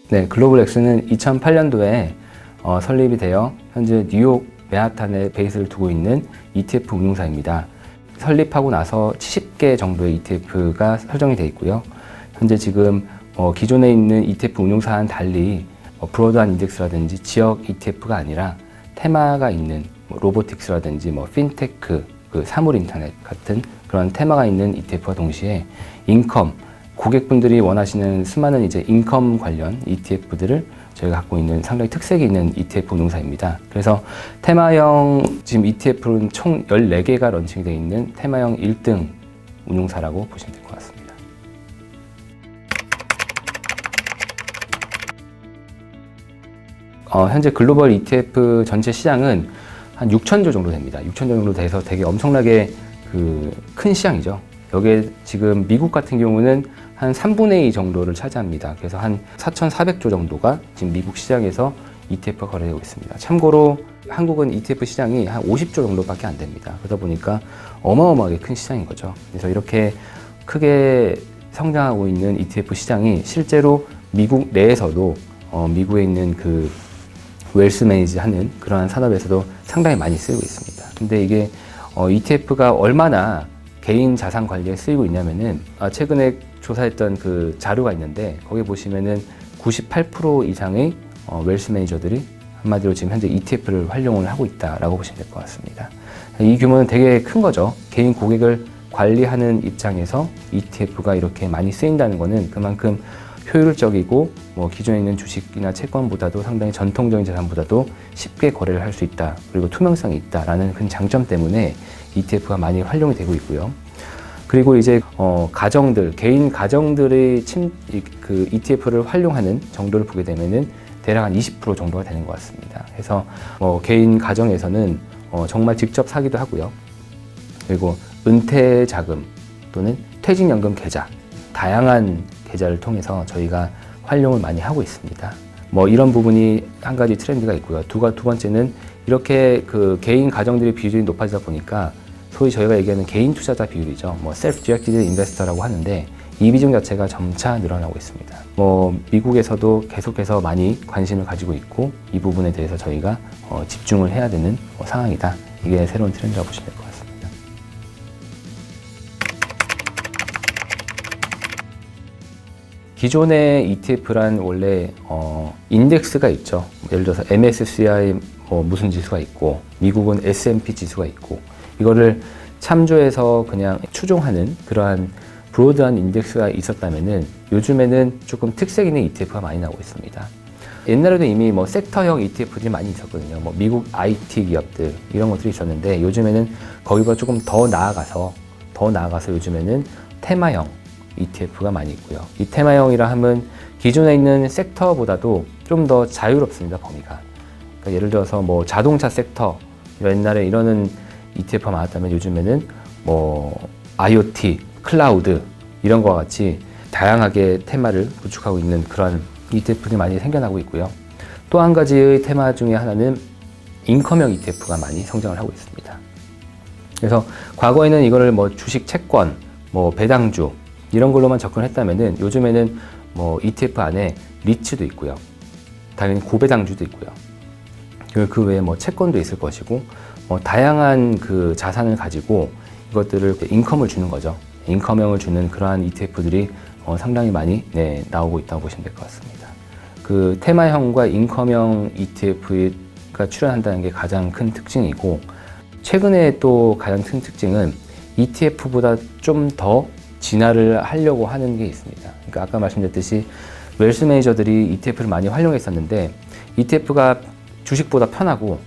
네, 글로벌엑스는 2008년도에 설립이 되어 현재 뉴욕 맨하탄에 베이스를 두고 있는 ETF 운용사입니다. 설립하고 나서 70개 정도의 ETF가 설정이 되어 있고요. 현재 지금 기존에 있는 ETF 운용사와는 달리 브로드한 인덱스라든지 지역 ETF가 아니라 테마가 있는 로보틱스라든지 핀테크, 사물 인터넷 같은 그런 테마가 있는 ETF와 동시에 인컴, 고객분들이 원하시는 수많은 이제 인컴 관련 ETF들을 저희가 갖고 있는 상당히 특색이 있는 ETF 운용사입니다. 그래서 테마형 지금 ETF는 총 14개가 런칭되어 있는 테마형 1등 운용사라고 보시면 될 것 같습니다. 현재 글로벌 ETF 전체 시장은 한 6천조 정도 됩니다. 6천조 정도 돼서 되게 엄청나게 큰 시장이죠. 여기에 지금 미국 같은 경우는 한 3분의 2 정도를 차지합니다. 그래서 한 4,400조 정도가 지금 미국 시장에서 ETF가 거래되고 있습니다. 참고로 한국은 ETF 시장이 한 50조 정도밖에 안 됩니다. 그러다 보니까 어마어마하게 큰 시장인 거죠. 그래서 이렇게 크게 성장하고 있는 ETF 시장이 실제로 미국 내에서도 미국에 있는 웰스 매니지 하는 그러한 산업에서도 상당히 많이 쓰이고 있습니다. 근데 이게 ETF가 얼마나 개인 자산 관리에 쓰이고 있냐면은 최근에 조사했던 자료가 있는데 거기 보시면은 98% 이상의 웰스 매니저들이 한마디로 지금 현재 ETF를 활용을 하고 있다라고 보시면 될 것 같습니다. 이 규모는 되게 큰 거죠. 개인 고객을 관리하는 입장에서 ETF가 이렇게 많이 쓰인다는 것은 그만큼 효율적이고 기존에 있는 주식이나 채권보다도 상당히 전통적인 자산보다도 쉽게 거래를 할 수 있다. 그리고 투명성이 있다라는 큰 장점 때문에 ETF가 많이 활용이 되고 있고요. 그리고 이제 개인 가정들의 ETF를 활용하는 정도를 보게 되면은 대략 한 20% 정도가 되는 것 같습니다. 그래서 개인 가정에서는 정말 직접 사기도 하고요. 그리고 은퇴 자금 또는 퇴직연금 계좌, 다양한 계좌를 통해서 저희가 활용을 많이 하고 있습니다. 이런 부분이 한 가지 트렌드가 있고요. 두 번째는 이렇게 개인 가정들의 비율이 높아지다 보니까 소위 저희가 얘기하는 개인 투자자 비율이죠. self-directed investor라고 하는데 이 비중 자체가 점차 늘어나고 있습니다. 미국에서도 계속해서 많이 관심을 가지고 있고 이 부분에 대해서 저희가 집중을 해야 되는 상황이다. 이게 새로운 트렌드라고 보시면 될 것 같습니다. 기존의 ETF란 원래 인덱스가 있죠. 예를 들어서 MSCI 무슨 지수가 있고 미국은 S&P 지수가 있고 이거를 참조해서 그냥 추종하는 그러한 브로드한 인덱스가 있었다면은 요즘에는 조금 특색 있는 ETF가 많이 나오고 있습니다. 옛날에도 이미 섹터형 ETF들이 많이 있었거든요. 미국 IT 기업들 이런 것들이 있었는데 요즘에는 거기보다 조금 더 나아가서 요즘에는 테마형 ETF가 많이 있고요. 이 테마형이라 하면 기존에 있는 섹터보다도 좀 더 자유롭습니다, 범위가. 그러니까 예를 들어서 자동차 섹터 옛날에 이러는 ETF가 많았다면 요즘에는 IoT, 클라우드 이런 것과 같이 다양하게 테마를 구축하고 있는 그런 ETF들이 많이 생겨나고 있고요. 또 한 가지의 테마 중에 하나는 인컴형 ETF가 많이 성장을 하고 있습니다. 그래서 과거에는 이거를 주식 채권, 배당주 이런 걸로만 접근했다면은 요즘에는 ETF 안에 리츠도 있고요. 당연히 고배당주도 있고요. 그 외에 채권도 있을 것이고 다양한 자산을 가지고 이것들을 인컴을 주는 거죠. 인컴형을 주는 그러한 ETF들이 상당히 많이 나오고 있다고 보시면 될 것 같습니다. 테마형과 인컴형 ETF가 출현한다는 게 가장 큰 특징이고 최근에 또 가장 큰 특징은 ETF보다 좀 더 진화를 하려고 하는 게 있습니다. 그러니까 아까 말씀드렸듯이 웰스 매니저들이 ETF를 많이 활용했었는데 ETF가 주식보다 편하고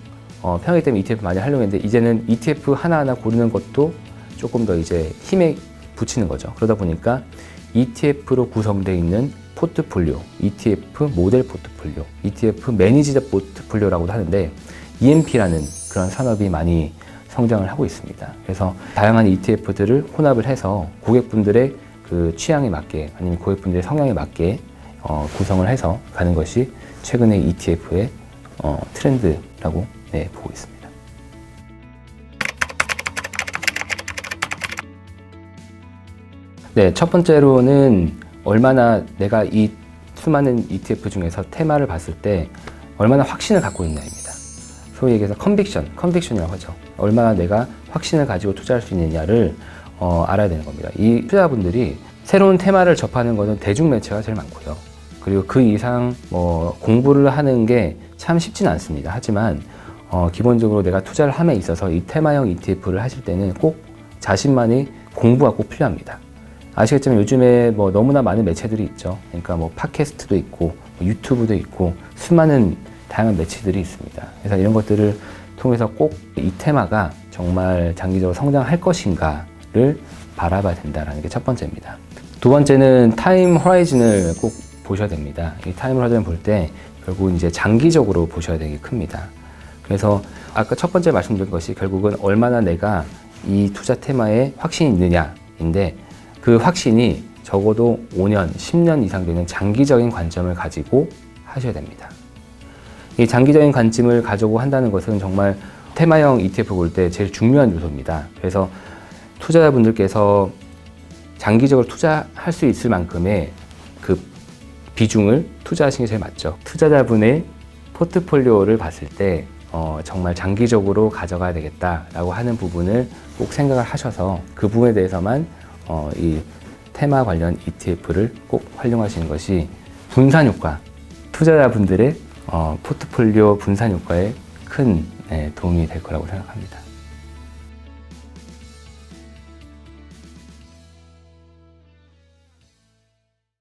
편하기 때문에 ETF 많이 활용했는데 이제는 ETF 하나하나 고르는 것도 조금 더 이제 힘에 붙이는 거죠. 그러다 보니까 ETF로 구성되어 있는 포트폴리오, ETF 모델 포트폴리오, ETF 매니지드 포트폴리오라고도 하는데 EMP라는 그런 산업이 많이 성장을 하고 있습니다. 그래서 다양한 ETF들을 혼합을 해서 고객분들의 취향에 맞게 아니면 고객분들의 성향에 맞게 구성을 해서 가는 것이 최근의 ETF의 트렌드라고 보고 있습니다. 네, 첫 번째로는 얼마나 내가 이 수많은 ETF 중에서 테마를 봤을 때 얼마나 확신을 갖고 있냐입니다. 소위 얘기해서 컨빅션이라고 하죠. 얼마나 내가 확신을 가지고 투자할 수 있느냐를 알아야 되는 겁니다. 이 투자자분들이 새로운 테마를 접하는 것은 대중매체가 제일 많고요. 그리고 그 이상 공부를 하는 게 참 쉽지는 않습니다. 하지만 기본적으로 내가 투자를 함에 있어서 이 테마형 ETF를 하실 때는 꼭 자신만의 공부가 꼭 필요합니다. 아시겠지만 요즘에 너무나 많은 매체들이 있죠. 그러니까 팟캐스트도 있고 유튜브도 있고 수많은 다양한 매체들이 있습니다. 그래서 이런 것들을 통해서 꼭 이 테마가 정말 장기적으로 성장할 것인가를 바라봐야 된다는 게 첫 번째입니다. 두 번째는 타임 호라이즌을 꼭 보셔야 됩니다. 이 타임 호라이즌을 볼 때 결국은 이제 장기적으로 보셔야 되게 큽니다. 그래서 아까 첫 번째 말씀드린 것이 결국은 얼마나 내가 이 투자 테마에 확신이 있느냐인데 그 확신이 적어도 5년, 10년 이상 되는 장기적인 관점을 가지고 하셔야 됩니다. 이 장기적인 관점을 가지고 한다는 것은 정말 테마형 ETF 볼 때 제일 중요한 요소입니다. 그래서 투자자분들께서 장기적으로 투자할 수 있을 만큼의 그 비중을 투자하시는 게 제일 맞죠. 투자자분의 포트폴리오를 봤을 때 정말 장기적으로 가져가야 되겠다라고 하는 부분을 꼭 생각을 하셔서 그 부분에 대해서만 이 테마 관련 ETF를 꼭 활용하시는 것이 분산 효과, 투자자분들의 포트폴리오 분산 효과에 큰 도움이 될 거라고 생각합니다.